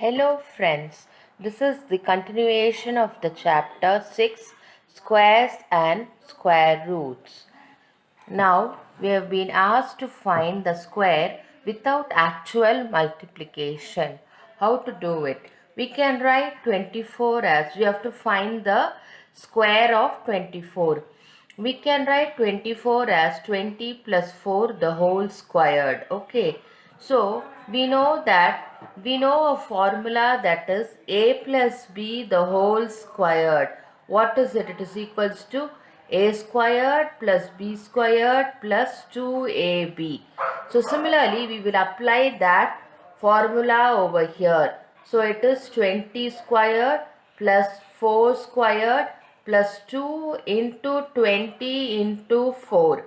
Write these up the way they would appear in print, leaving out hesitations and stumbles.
Hello friends, this is the continuation of the chapter 6 Squares and Square Roots. Now we have been asked to find the square without actual multiplication. How to do it? We can write 24 as we have to find the square of 24. We can write 24 as 20 plus 4 the whole squared. Okay. So we know a formula that is a plus b the whole squared. What is it? It is equals to a squared plus b squared plus 2ab. So similarly, we will apply that formula over here. So it is 20 squared plus 4 squared plus 2 into 20 into 4.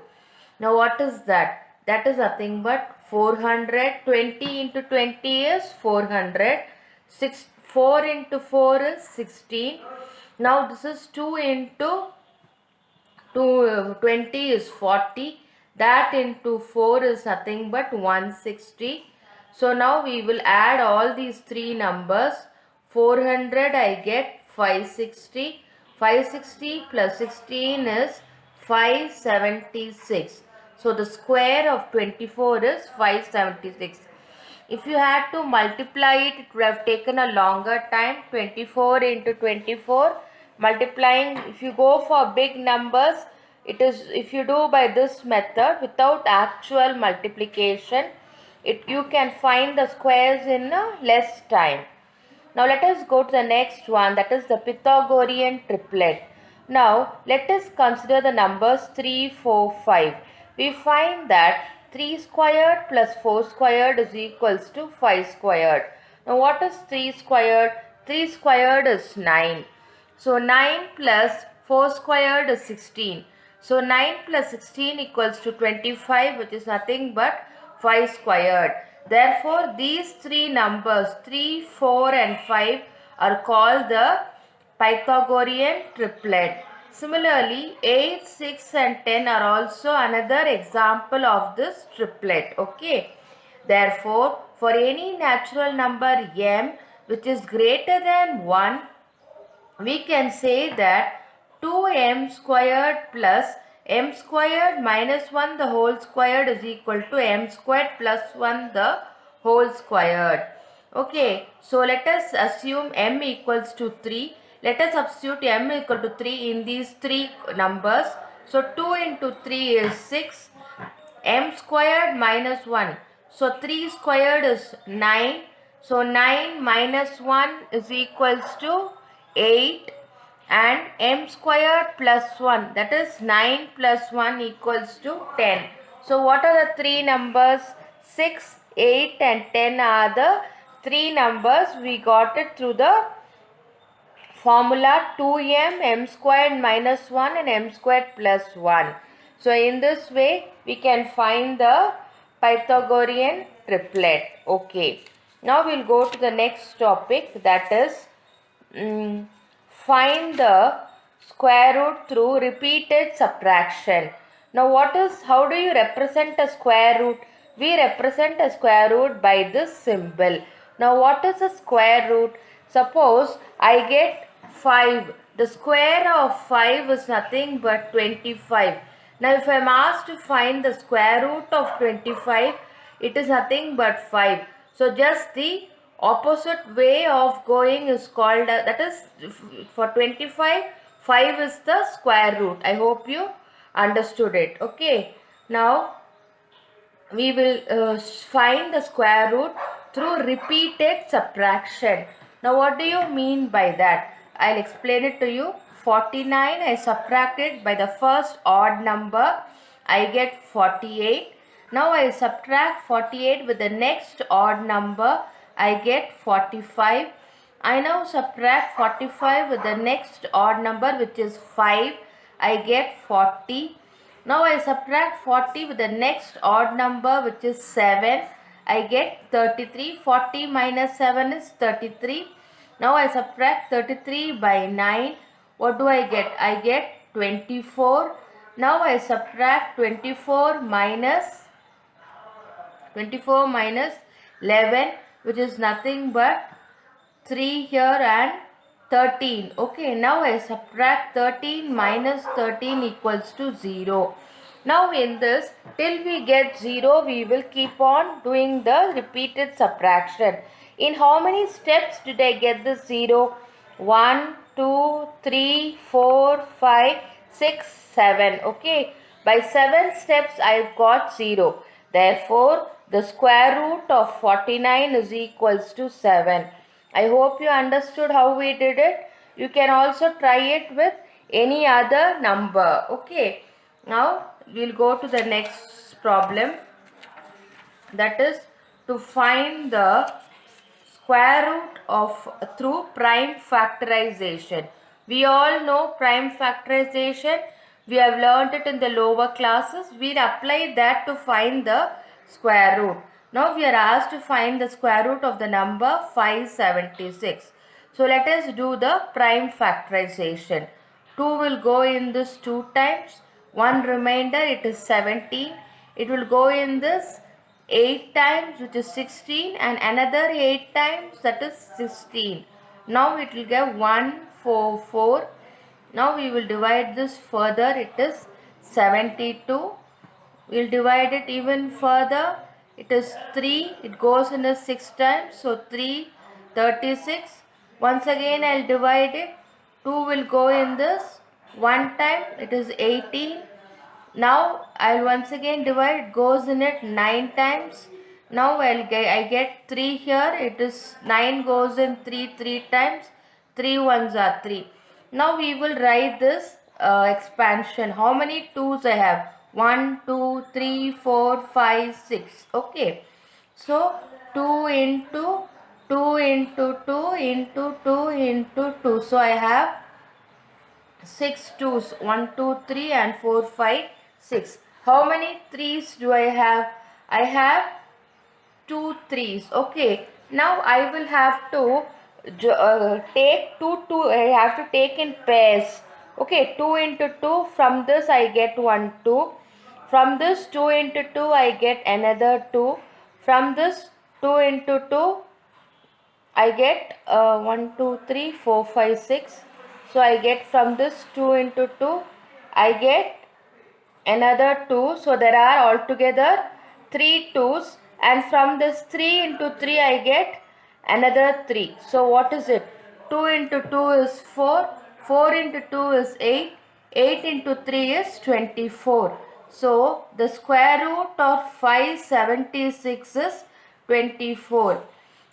Now what is that? That is nothing but 400. 20 into 20 is 400. 4 into 4 is 16. Now this is 2 into 20 is 40. That into 4 is nothing but 160. So now we will add all these three numbers. 400 I get 560. 560 plus 16 is 576. So the square of 24 is 576. If you had to multiply it, it would have taken a longer time. 24 into 24 multiplying. If you go for big numbers, it is, if you do by this method without actual multiplication, you can find the squares in less time. Now let us go to the next one, that is the Pythagorean triplet. Now let us consider the numbers 3, 4, 5. We find that 3 squared plus 4 squared is equals to 5 squared. Now what is 3 squared? 3 squared is 9. So 9 plus 4 squared is 16. So 9 plus 16 equals to 25, which is nothing but 5 squared. Therefore, these three numbers 3, 4 and 5 are called the Pythagorean triplet. Similarly, 8, 6 and 10 are also another example of this triplet. Okay. Therefore, for any natural number m which is greater than 1, we can say that 2m squared plus m squared minus 1 the whole squared is equal to m squared plus 1 the whole squared. Okay, so let us assume m equals to 3. Let us substitute m equal to 3 in these three numbers. So 2 into 3 is 6, m squared minus 1. So 3 squared is 9. So 9 minus 1 is equals to 8, and m squared plus 1, that is 9 plus 1 equals to 10. So what are the three numbers? 6, 8 and 10 are the three numbers. We got it through the formula 2m m squared minus 1 and m squared plus 1. So in this way we can find the Pythagorean triplet. Okay. Now we'll go to the next topic, that is find the square root through repeated subtraction. Now how do you represent a square root? We represent a square root by this symbol. Now what is a square root? Suppose I get 5. The square of 5 is nothing but 25. Now if I am asked to find the square root of 25, it is nothing but 5. So just the opposite way of going is called, that is for 25, 5 is the square root. I hope you understood it. Okay. Now we will find the square root through repeated subtraction. Now what do you mean by that? I'll explain it to you. 49 I subtracted by the first odd number, I get 48. Now I subtract 48 with the next odd number, I get 45. I now subtract 45 with the next odd number, which is 5, I get 40. Now I subtract 40 with the next odd number, which is 7. I get 33. 40 minus 7 is 33. Now I subtract 33 by 9. What do I get? I get 24. Now I subtract 24 minus 11, which is nothing but 3 here and 13. Okay, now I subtract 13 minus 13 equals to 0. Now in this, till we get 0, we will keep on doing the repeated subtraction. In how many steps did I get this 0? 1, 2, 3, 4, 5, 6, 7. Okay, by 7 steps I got 0. Therefore, the square root of 49 is equals to 7. I hope you understood how we did it. You can also try it with any other number. Okay. Now we'll go to the next problem. That is to find the square root of through prime factorization. We all know prime factorization. We have learned it in the lower classes. We'll apply that to find the square root. Now we are asked to find the square root of the number 576. So let us do the prime factorization. 2 will go in this 2 times. 1 remainder, it is 17. It will go in this 8 times, which is 16, and another 8 times, that is 16. Now it will get 1, 4, 4. Now we will divide this further. It is 72. We will divide it even further. It is 3. It goes in a 6 times. So 3, 36. Once again I will divide it. 2 will go in this 1 time. It is 18. Now I'll once again divide. It goes in it 9 times. Now I get 3 here. It is 9 goes in 3 times. 3 ones are 3. Now we will write this expansion. How many 2's I have? 1, 2, 3, 4, 5, 6. Okay. So 2 into 2 into 2 into 2 into 2. So I have 6 twos, 1, 2, 3 and 4, 5, 6. How many 3's do I have? I have 2 3's. Okay. Now I will have to take 2, I have to take in pairs. Okay, 2 into 2, from this I get 1, 2. From this 2 into 2 I get another 2. From this 2 into 2 I get 1, 2, 3, 4, 5, 6. So I get from this 2 into 2, I get another 2. So there are altogether 3 2's, and from this 3 into 3 I get another 3. So what is it? 2 into 2 is 4, 4 into 2 is 8, 8 into 3 is 24. So the square root of 576 is 24.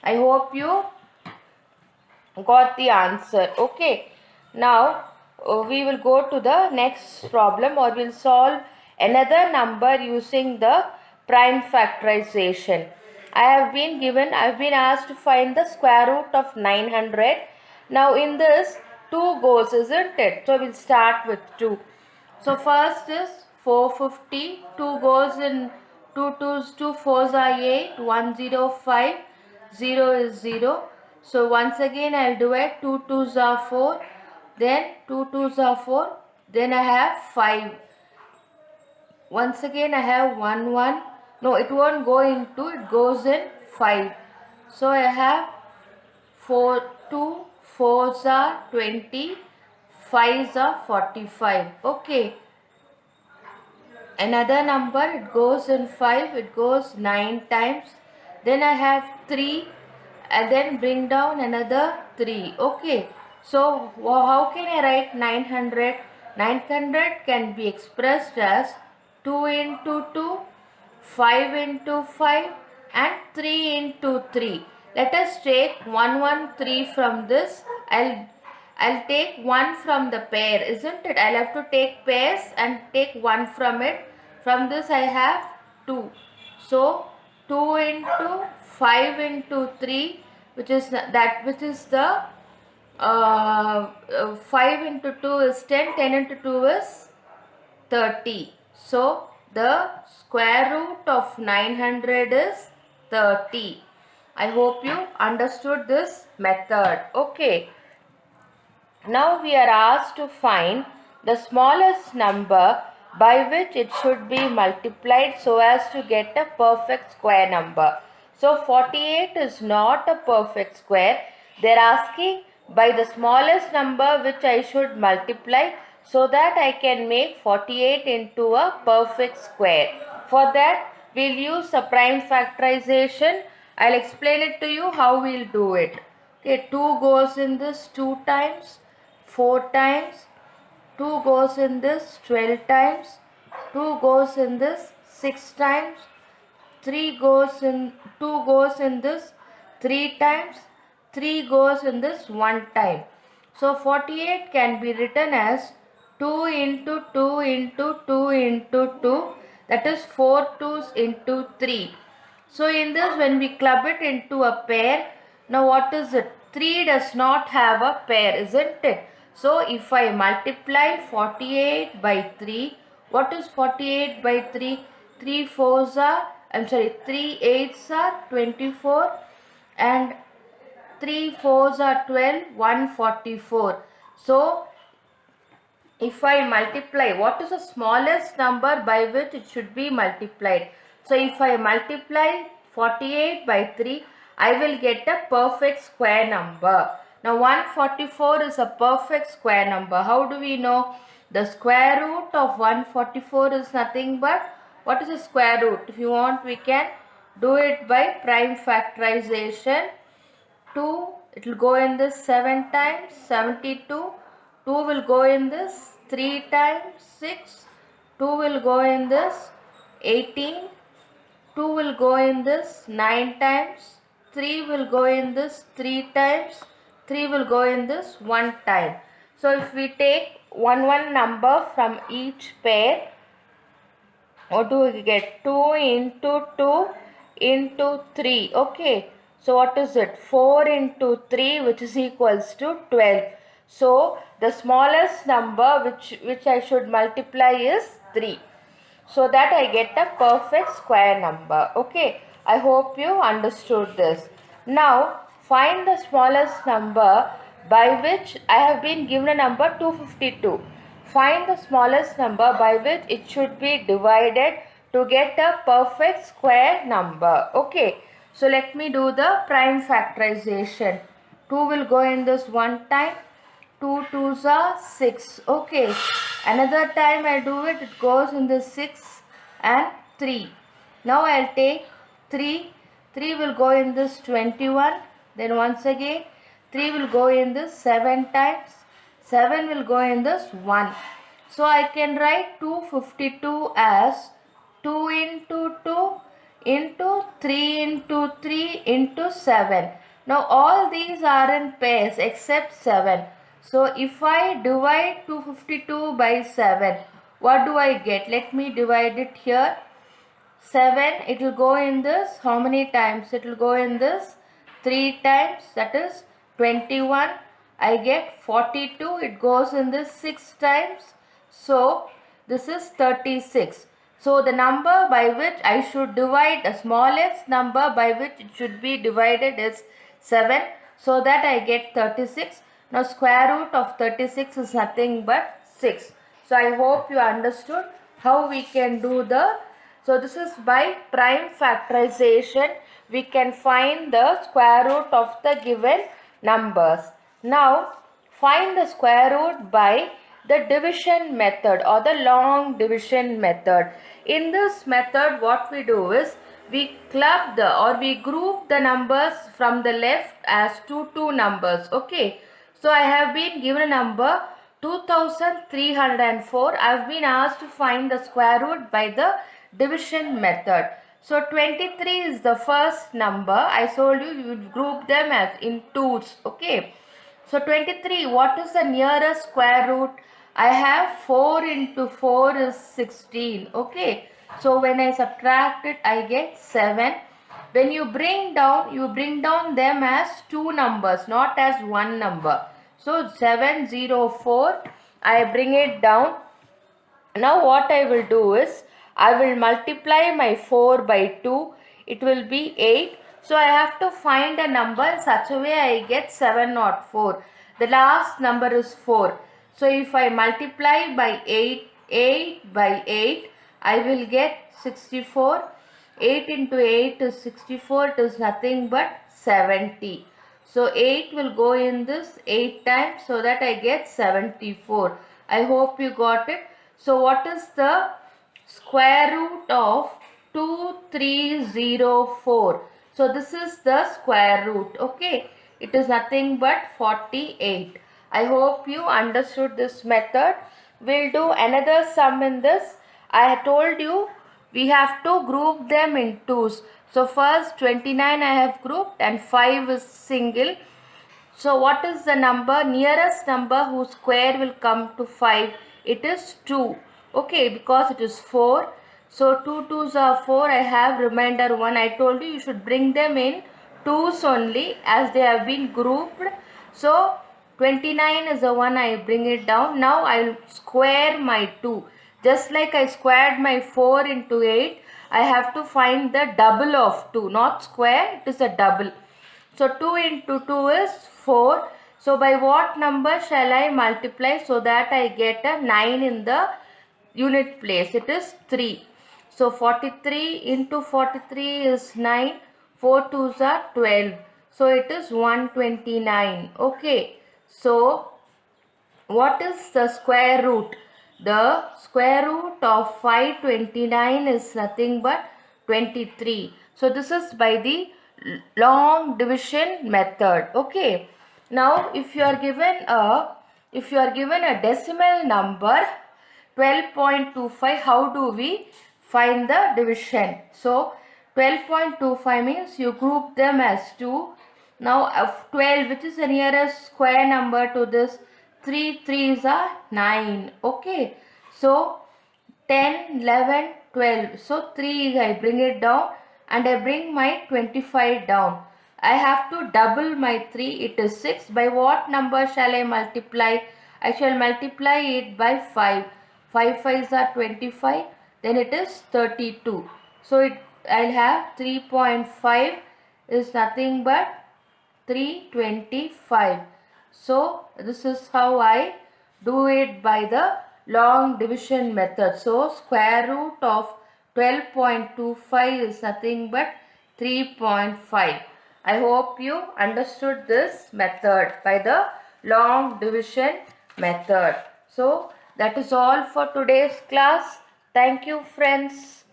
I hope you got the answer. Okay. Now we will go to the next problem, or we'll solve another number using the prime factorization. I've been asked to find the square root of 900. Now in this 2 goes, isn't it? So we'll start with 2. So first is 450. 2 goes in 2 twos, 2 fours are 8, 105, 0 is 0. So once again I'll divide. 2 twos are 4, then 2 twos are 4, then I have 5. Once again I have 1 1. No, it won't go in 2, it goes in 5. So I have 4 2 4s are 20, 5s are 45. Okay. Another number, it goes in 5, it goes 9 times. Then I have 3, and then bring down another 3. Okay. So how can I write 900? 900 can be expressed as 2 into 2, 5 into 5 and 3 into 3. Let us take 113 from this. I'll take 1 from the pair, isn't it? I'll have to take pairs and take 1 from it. From this I have 2. So 2 into 5 into 3, which is the 5 into 2 is 10, 10 into 2 is 30. So the square root of 900 is 30. I hope you understood this method. Okay. Now we are asked to find the smallest number by which it should be multiplied so as to get a perfect square number. So 48 is not a perfect square, They are asking by the smallest number which I should multiply so that I can make 48 into a perfect square. For that, we'll use the prime factorization. I'll explain it to you how we'll do it. Okay, 2 goes in this 2 times, 4 times, 2 goes in this 12 times, 2 goes in this 6 times, 3 goes in 2 goes in this 3 times, 3 goes in this 1 time. So 48 can be written as 2 into 2 into 2 into 2, that is 4 2s into 3. So in this, when we club it into a pair, now what is it? 3 does not have a pair, isn't it? So if I multiply 48 by 3, what is 48 by 3? 3 4s are, 3 8s are 24 and 3 4s are 12, 144. So if I multiply, what is the smallest number by which it should be multiplied? So if I multiply 48 by 3, I will get a perfect square number. Now 144 is a perfect square number. How do we know? The square root of 144 is nothing but, what is the square root? If you want, we can do it by prime factorization. 2, it will go in this 7 times, 72. 2 will go in this 3 times, 6. 2 will go in this 18. 2 will go in this 9 times. 3 will go in this 3 times. 3 will go in this 1 time. So if we take one number from each pair, what do we get? 2 into 2 into 3. Okay. So what is it? 4 into 3, which is equals to 12. So the smallest number which I should multiply is 3. So that I get a perfect square number. Okay. I hope you understood this. Now find the smallest number by which I have been given a number 252. Find the smallest number by which it should be divided to get a perfect square number. Okay. So let me do the prime factorization. 2 will go in this one time. 2 2s are 6. Okay. Another time I do it, it goes in the 6 and 3. Now I'll take 3. 3 will go in this 21. Then once again 3 will go in this 7 times. 7 will go in this 1. So I can write 252 as 2 into 2 into 3 into 3 into 7. Now all these are in pairs except 7. So if I divide 252 by 7, what do I get? Let me divide it here. 7, it will go in this, how many times? It will go in this 3 times, that is 21. I get 42, it goes in this 6 times. So this is 36. So the number by which I should divide, the smallest number by which it should be divided is 7. So that I get 36. Now square root of 36 is nothing but 6. So I hope you understood how we can do the, so this is by prime factorization we can find the square root of the given numbers. Now find the square root by the division method or the long division method. In this method what we do is we club the or we group the numbers from the left as two numbers. Okay. So I have been given a number 2304. I have been asked to find the square root by the division method. So 23 is the first number. I told you would group them as in twos. Okay. So 23, what is the nearest square root? I have 4 into 4 is 16. Okay. So when I subtract it, I get 7. When you bring down them as two numbers, not as one number. So 704, I bring it down. Now what I will do is, I will multiply my 4 by 2. It will be 8. So I have to find a number in such a way I get 704. The last number is 4. So if I multiply by 8 by 8, I will get 64. 8 into 8 is 64. It is nothing but 70. So 8 will go in this 8 times, so that I get 74. I hope you got it. So what is the square root of 2304? So this is the square root. Okay, it is nothing but 48. I hope you understood this method. We'll do another sum in this. I told you we have to group them in twos. So first 29 I have grouped and 5 is single. So what is the number, nearest number whose square will come to 5? It is 2. Okay, because it is 4. So 2 twos are 4. I have remainder 1. I told you should bring them in twos only as they have been grouped. So 29 is the one, I bring it down. Now I will square my 2. Just like I squared my 4 into 8, I have to find the double of 2. Not square, it is a double. So 2 into 2 is 4. So by what number shall I multiply so that I get a 9 in the unit place? It is 3. So 43 into 43 is 9. 4 twos are 12. So it is 129. Okay. So what is the square root? The square root of 529 is nothing but 23. So this is by the long division method. Okay. Now if you are given a decimal number 12.25, how do we find the division? So 12.25 means you group them as 2. Now of 12, which is the nearest square number to this? 3 3s are 9. Okay. So 10, 11, 12. So 3 I bring it down and I bring my 25 down. I have to double my 3. It is 6. By what number shall I multiply? I shall multiply it by 5. 5 5s are 25. Then it is 32. So I'll have 3.5 is nothing but 325. So this is how I do it by the long division method. So square root of 12.25 is nothing but 3.5. I hope you understood this method by the long division method. So that is all for today's class. Thank you, friends.